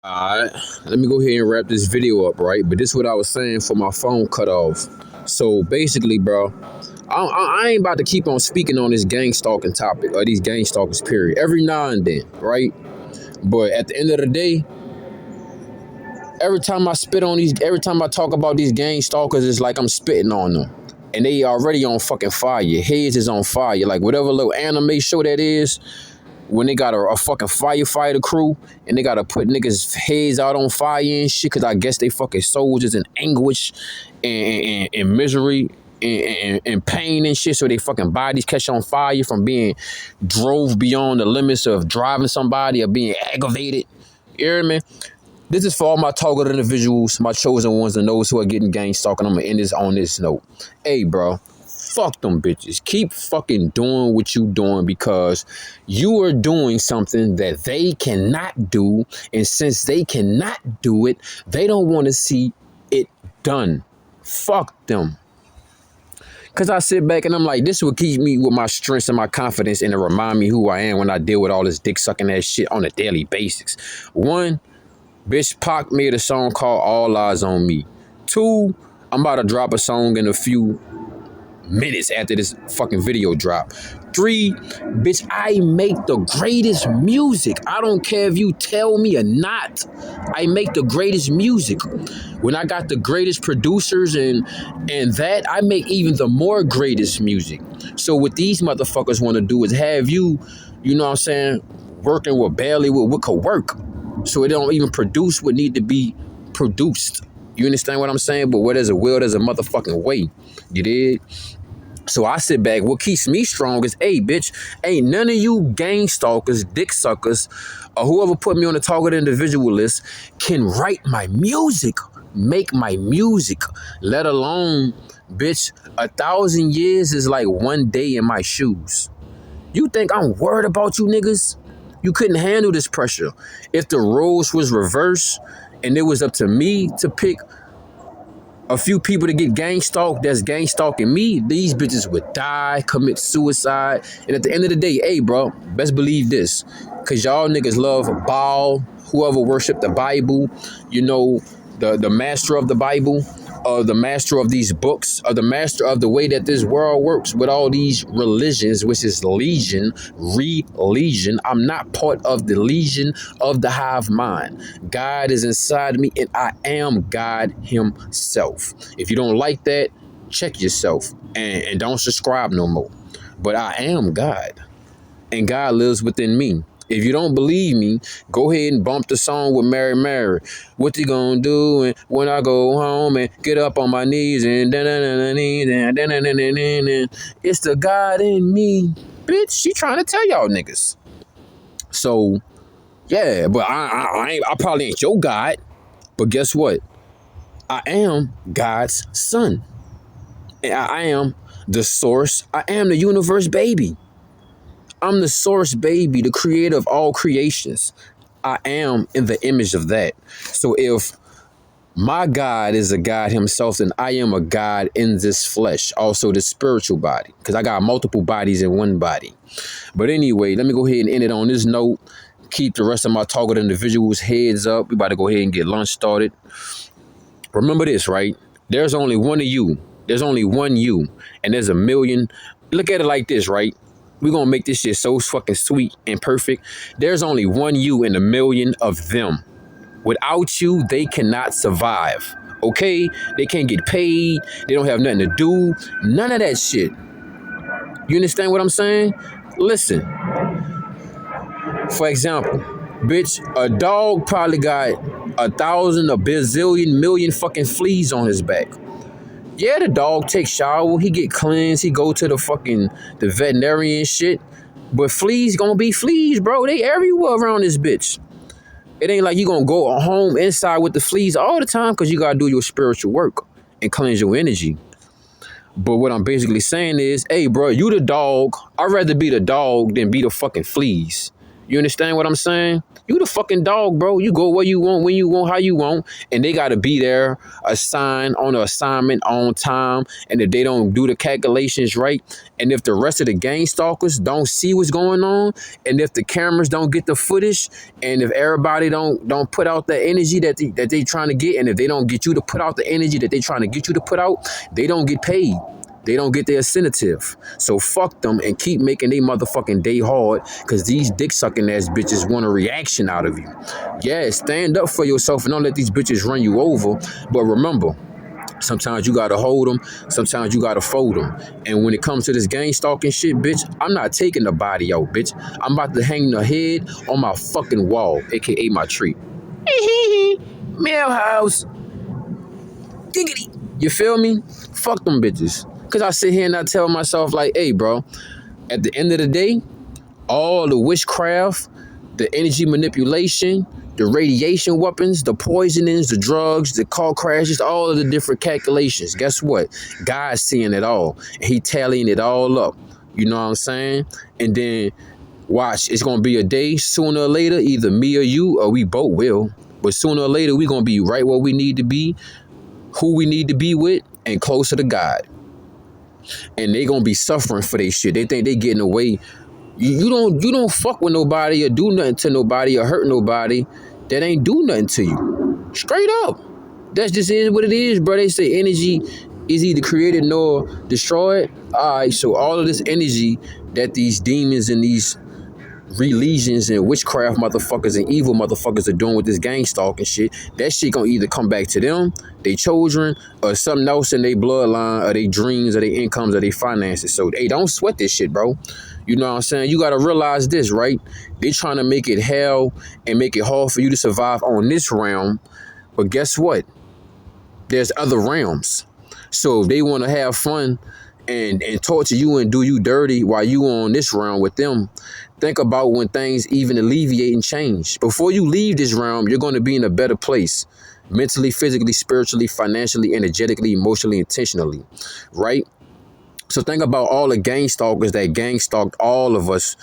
Alright, let me go ahead and wrap this video up, right? But this is what I was saying for my phone cut off. So basically, bro, I ain't about to keep on speaking on this gang stalking topic or these gang stalkers, period. Every now and then, right? But at the end of the day, every time every time I talk about these gang stalkers, it's like I'm spitting on them. And they already on fucking fire. Heads is on fire. Like whatever little anime show that is, when they got a fucking firefighter crew and they gotta put niggas' heads out on fire and shit, cause I guess they fucking souls is in anguish and misery and pain and shit, so they fucking bodies catch on fire from being drove beyond the limits of driving somebody or being aggravated. You hear me? This is for all my targeted individuals, my chosen ones, and those who are getting gang stalking. I'm gonna end this on this note. Hey, bro. Fuck them bitches. Keep fucking doing what you doing, because you are doing something that they cannot do. And since they cannot do it, they don't want to see it done. Fuck them. Because I sit back and I'm like, this will keep me with my strength and my confidence, and to remind me who I am when I deal with all this dick sucking ass shit on a daily basis. One, bitch, Pac made a song called All Eyes on Me. Two, I'm about to drop a song in a few minutes after this fucking video drop. Three, bitch, I make the greatest music. I don't care if you tell me or not. I make the greatest music. When I got the greatest producers and that, I make even the more greatest music. So what these motherfuckers want to do is have you know what I'm saying, working with barely what could work. So it don't even produce what need to be produced. You understand what I'm saying? But where there's a will, there's a motherfucking way. You did? So I sit back. What keeps me strong is, hey, bitch, ain't none of you gang stalkers, dick suckers, or whoever put me on the targeted individual list can write my music, make my music, let alone, bitch, 1,000 years is like one day in my shoes. You think I'm worried about you niggas? You couldn't handle this pressure. If the roles was reversed and it was up to me to pick a few people to get gang stalked that's gang stalking me, these bitches would die, commit suicide. And at the end of the day, hey, bro, best believe this, because y'all niggas love Baal, whoever worship the Bible, you know, the master of the Bible, or the master of these books, or the master of the way that this world works with all these religions, which is legion, religion. I'm not part of the legion of the hive mind. God is inside me, and I am God himself. If you don't like that, check yourself and don't subscribe no more. But I am God, and God lives within me. If you don't believe me, go ahead and bump the song with Mary Mary. What you gonna do when I go home and get up on my knees and it's the God in me. Bitch, she trying to tell y'all niggas. So, yeah, but I probably ain't your God. But guess what? I am God's son. And I am the source. I am the universe baby. I'm the source baby, the creator of all creations. I am in the image of that. So if my God is a God himself, then I am a God in this flesh, also the spiritual body, because I got multiple bodies in one body. But anyway, let me go ahead and end it on this note. Keep the rest of my target individuals' heads up. We about to go ahead and get lunch started. Remember this, right? There's only one of you. There's only one you, and there's a million. Look at it like this, right? We're going to make this shit so fucking sweet and perfect. There's only one you in a million of them. Without you, they cannot survive. Okay? They can't get paid. They don't have nothing to do. None of that shit. You understand what I'm saying? Listen. For example, bitch, a dog probably got 1,000, a bazillion, million fucking fleas on his back. Yeah, the dog takes shower, he get cleansed, he go to the veterinarian shit. But fleas gonna be fleas, bro. They everywhere around this bitch. It ain't like you gonna go home inside with the fleas all the time, because you gotta do your spiritual work and cleanse your energy. But what I'm basically saying is, hey, bro, you the dog. I'd rather be the dog than be the fucking fleas. You understand what I'm saying? You the fucking dog, bro. You go where you want, when you want, how you want, and they gotta be there, assigned on an assignment on time. And if they don't do the calculations right, and if the rest of the gang stalkers don't see what's going on, and if the cameras don't get the footage, and if everybody don't put out the energy that they trying to get, and if they don't get you to put out the energy that they trying to get you to put out, they don't get paid. They don't get their incentive. So fuck them and keep making their motherfucking day hard, because these dick sucking ass bitches want a reaction out of you. Yeah, stand up for yourself and don't let these bitches run you over. But remember, sometimes you gotta hold them, sometimes you gotta fold them. And when it comes to this gang stalking shit, bitch, I'm not taking the body out, bitch. I'm about to hang the head on my fucking wall, aka my tree. Mail house. Giggity. You feel me? Fuck them bitches. Because I sit here and I tell myself, like, hey, bro, at the end of the day, all the witchcraft, the energy manipulation, the radiation weapons, the poisonings, the drugs, the car crashes, all of the different calculations. Guess what? God's seeing it all. He tallying it all up. You know what I'm saying? And then watch, it's going to be a day sooner or later, either me or you, or we both will. But sooner or later, we're going to be right where we need to be, who we need to be with, and closer to God. And they gonna be suffering for their shit. They think they getting away. You don't fuck with nobody or do nothing to nobody or hurt nobody that ain't do nothing to you. Straight up. That's just is what it is, bro. They say energy is either created nor destroyed. Alright, so all of this energy that these demons and these religions and witchcraft motherfuckers and evil motherfuckers are doing with this gang stalking shit, that shit gonna either come back to them, they children, or something else in their bloodline, or their dreams, or their incomes, or their finances. So, hey, don't sweat this shit, bro. You know what I'm saying? You gotta realize this, right? They trying to make it hell and make it hard for you to survive on this realm. But guess what? There's other realms. So if they want to have fun and torture you and do you dirty while you on this realm with them, think about when things even alleviate and change. Before you leave this realm, you're going to be in a better place. Mentally, physically, spiritually, financially, energetically, emotionally, intentionally. Right? So think about all the gang stalkers that gang stalked all of us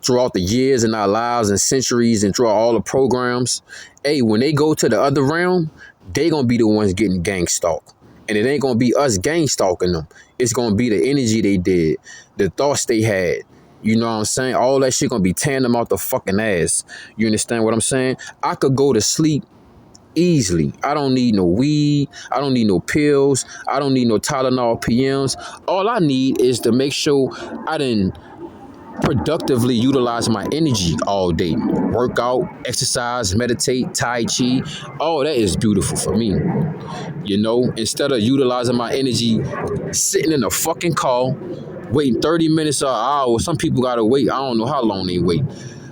throughout the years in our lives and centuries and throughout all the programs. Hey, when they go to the other realm, they going to be the ones getting gang stalked. And it ain't going to be us gang stalking them. It's going to be the energy they did, the thoughts they had. You know what I'm saying? All that shit going to be tearing them out the fucking ass. You understand what I'm saying? I could go to sleep easily. I don't need no weed. I don't need no pills. I don't need no Tylenol PMs. All I need is to make sure I didn't productively utilize my energy all day. Work out, exercise, meditate, Tai Chi. All that is beautiful for me. You know, instead of utilizing my energy sitting in a fucking car, waiting 30 minutes or an hour. Some people gotta wait. I don't know how long they wait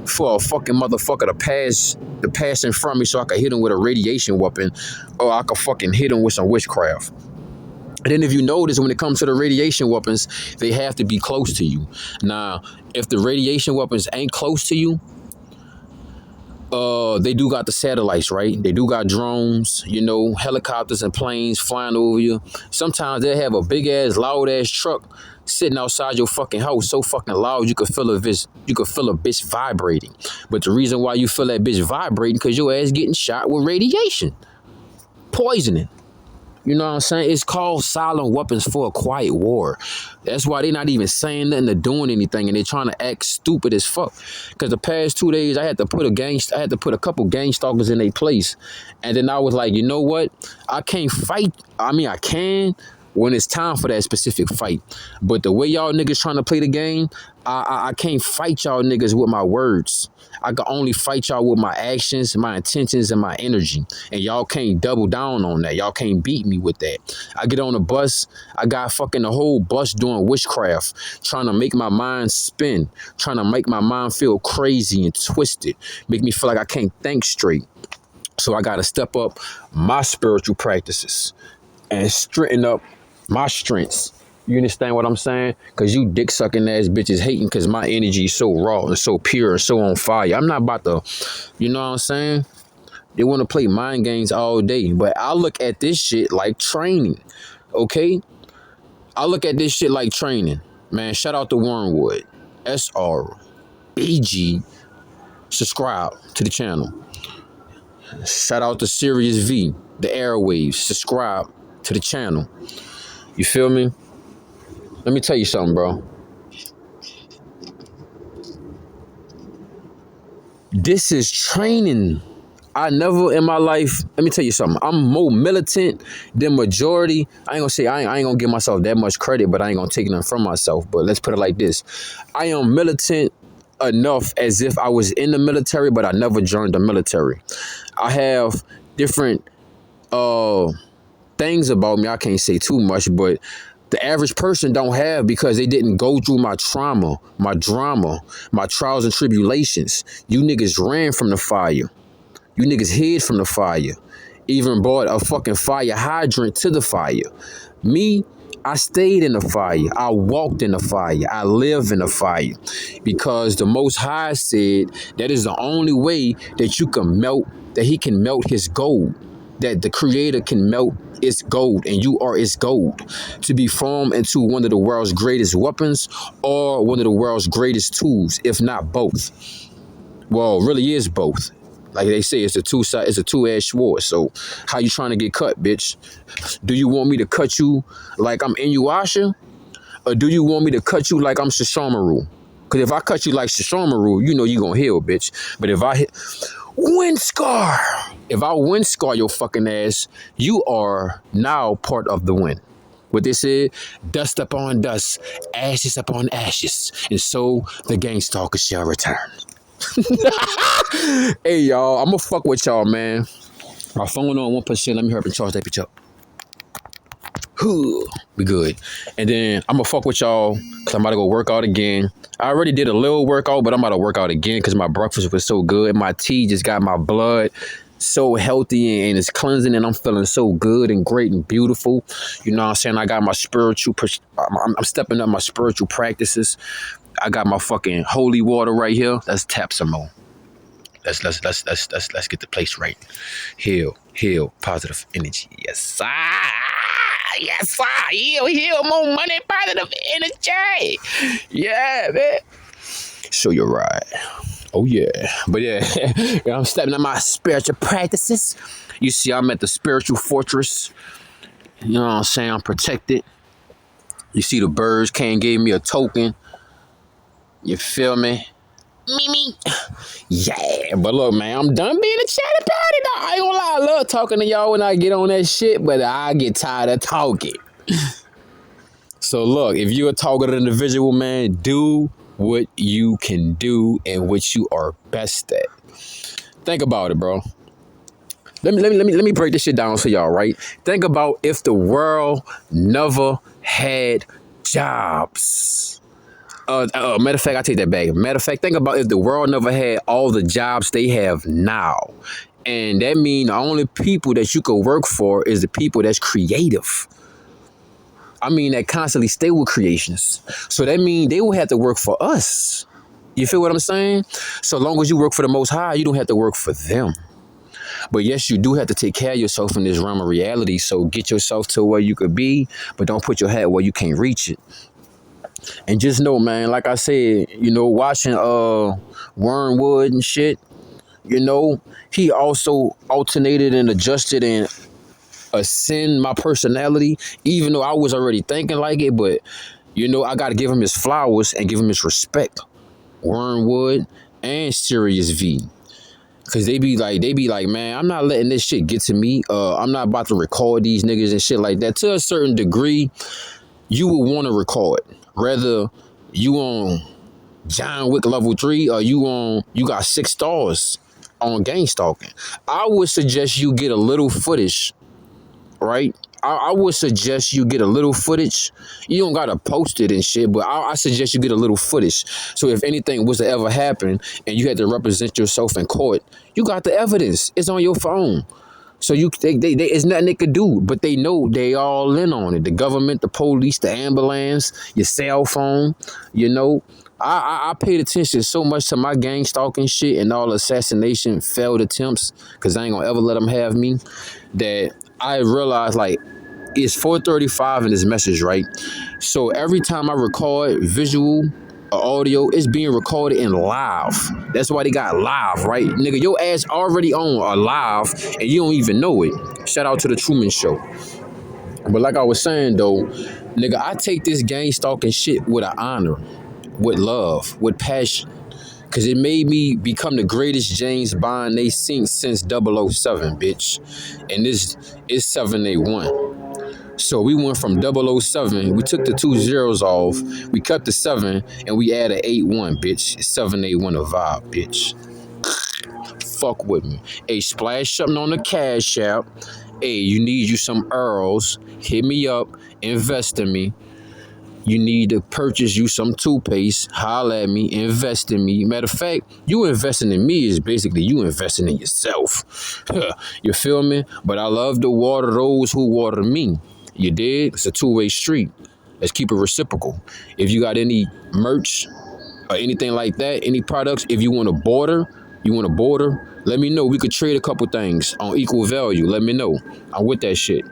for a fucking motherfucker to pass in front of me so I can hit him with a radiation weapon, or I can fucking hit him with some witchcraft. And then if you notice, when it comes to the radiation weapons, they have to be close to you. Now, if the radiation weapons ain't close to you, they do got the satellites, right? They do got drones, you know, helicopters and planes flying over you. Sometimes they have a big ass, loud ass truck sitting outside your fucking house, so fucking loud you could feel a bitch vibrating. But the reason why you feel that bitch vibrating, because your ass getting shot with radiation, poisoning. You know what I'm saying? It's called silent weapons for a quiet war. That's why they're not even saying nothing or doing anything, and they're trying to act stupid as fuck. Because the past 2 days, I had to put a couple gang stalkers in their place, and then I was like, you know what? I can't fight. I mean, I can when it's time for that specific fight. But the way y'all niggas trying to play the game, I can't fight y'all niggas with my words. I can only fight y'all with my actions, my intentions, and my energy. And y'all can't double down on that. Y'all can't beat me with that. I get on a bus, I got fucking the whole bus doing witchcraft, trying to make my mind spin, trying to make my mind feel crazy and twisted, make me feel like I can't think straight. So I got to step up my spiritual practices and straighten up my strengths. You understand what I'm saying? Because you dick sucking ass bitches hating because my energy is so raw and so pure and so on fire. I'm not about to, you know what I'm saying? They want to play mind games all day. But I look at this shit like training, okay? I look at this shit like training. Man, shout out to Wormwood, SR, BG, subscribe to the channel. Shout out to Sirius V, the airwaves. Subscribe to the channel. You feel me? Let me tell you something, bro. This is training. I never in my life, let me tell you something. I'm more militant than majority. I ain't gonna give myself that much credit, but I ain't gonna take nothing from myself. But let's put it like this. I am militant enough as if I was in the military, but I never joined the military. I have different things about me. I can't say too much, but the average person don't have because they didn't go through my trauma, my drama, my trials and tribulations. You niggas ran from the fire. You niggas hid from the fire. Even brought a fucking fire hydrant to the fire. Me, I stayed in the fire. I walked in the fire. I live in the fire. Because the Most High said that is the only way that you can melt, that he can melt his gold. That the Creator can melt its gold, and you are its gold, to be formed into one of the world's greatest weapons or one of the world's greatest tools, if not both. Well, it really is both. Like they say, it's a two-edged sword. So how you trying to get cut, bitch? Do you want me to cut you like I'm Inuyasha? Or do you want me to cut you like I'm Sesshomaru? Because if I cut you like Sesshomaru, you know you gonna heal, bitch. But if I hit wind scar, if I wind scar your fucking ass, you are now part of the wind. What they said, dust upon dust, ashes upon ashes, and so the gang stalker shall return. Hey, y'all, I'm gonna fuck with y'all, man. My phone on 1%. Let me hurry up and charge that bitch up. Be good. And then I'm gonna fuck with y'all because I'm about to go work out again. I already did a little workout, but I'm about to work out again because my breakfast was so good. My tea just got my blood so healthy and it's cleansing, and I'm feeling so good and great and beautiful. You know what I'm saying? I got my spiritual, I'm stepping up my spiritual practices. I got my fucking holy water right here. Let's tap some more. Let's get the place right. Heal, positive energy. Yes, sir. Yes, sir. Heal, more money, positive energy. Yeah, man. Show your ride. Oh, yeah. But yeah, I'm stepping up my spiritual practices. You see, I'm at the spiritual fortress. You know what I'm saying? I'm protected. You see, the birds came gave me a token. You feel me? Me. Yeah, but look, man, I'm done being a chatty patty. I ain't gonna lie, I love talking to y'all when I get on that shit, but I get tired of talking. So look, if you're a talkative individual, man, do what you can do and what you are best at. Think about it, bro. Let me break this shit down for y'all, right? Think about if the world never had jobs. Matter of fact, I take that back. Matter of fact, think about if the world never had all the jobs they have now. And that means the only people that you could work for is the people that's creative. I mean, that constantly stay with creations. So that means they will have to work for us. You feel what I'm saying? So long as you work for the Most High, you don't have to work for them. But yes, you do have to take care of yourself in this realm of reality. So get yourself to where you could be, but don't put your head where you can't reach it. And just know, man, like I said, you know, watching Wormwood and shit, you know, he also alternated and adjusted and ascend my personality, even though I was already thinking like it. But, you know, I got to give him his flowers and give him his respect. Wormwood and Sirius V. Because they be like, man, I'm not letting this shit get to me. I'm not about to record these niggas and shit like that. To a certain degree, you would want to record. Whether you on John Wick level 3 or you got 6 stars on gang stalking. I would suggest you get a little footage, right? I would suggest you get a little footage. You don't gotta post it and shit, but I suggest you get a little footage. So if anything was to ever happen and you had to represent yourself in court, you got the evidence. It's on your phone. So it's nothing they could do, but they know they all in on it. The government, the police, the ambulance, your cell phone, you know. I paid attention so much to my gang stalking shit and all assassination failed attempts, because I ain't gonna ever let them have me, that I realized, like, it's 4:35 in this message, right? So every time I record visual audio is being recorded in live. That's why they got live, right? Nigga, your ass already on a live and you don't even know it. Shout out to the Truman Show. But like I was saying though, nigga, I take this gang stalking shit with an honor, with love, with passion. Cause it made me become the greatest James Bond they seen since 007, bitch. And this is 781. So we went from 007, we took the 2 zeros off, we cut the 7, and we added 81, bitch. 781 a vibe, bitch. Fuck with me. Hey, splash something on the Cash App. Hey, you need you some Earls. Hit me up, invest in me. You need to purchase you some toothpaste, holla at me, invest in me. Matter of fact, you investing in me is basically you investing in yourself. You feel me? But I love to water those who water me. You dig? It's a two-way street. Let's keep it reciprocal. If you got any merch or anything like that, any products, if you want to border, let me know. We could trade a couple things on equal value. Let me know. I'm with that shit.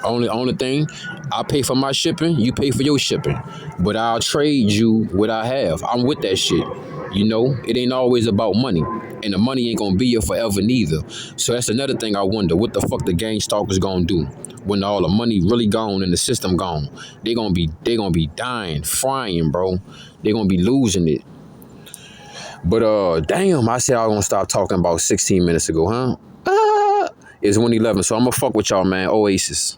Only thing, I pay for my shipping, you pay for your shipping. But I'll trade you what I have. I'm with that shit. You know, it ain't always about money. And the money ain't gonna be here forever neither. So that's another thing I wonder. What the fuck the gang stalkers gonna do when all the money really gone and the system gone? They gonna be dying, frying, bro. They gonna be losing it. But damn, I said I was gonna stop talking about 16 minutes ago, huh? It's 1:11, so I'm gonna fuck with y'all, man. Oasis.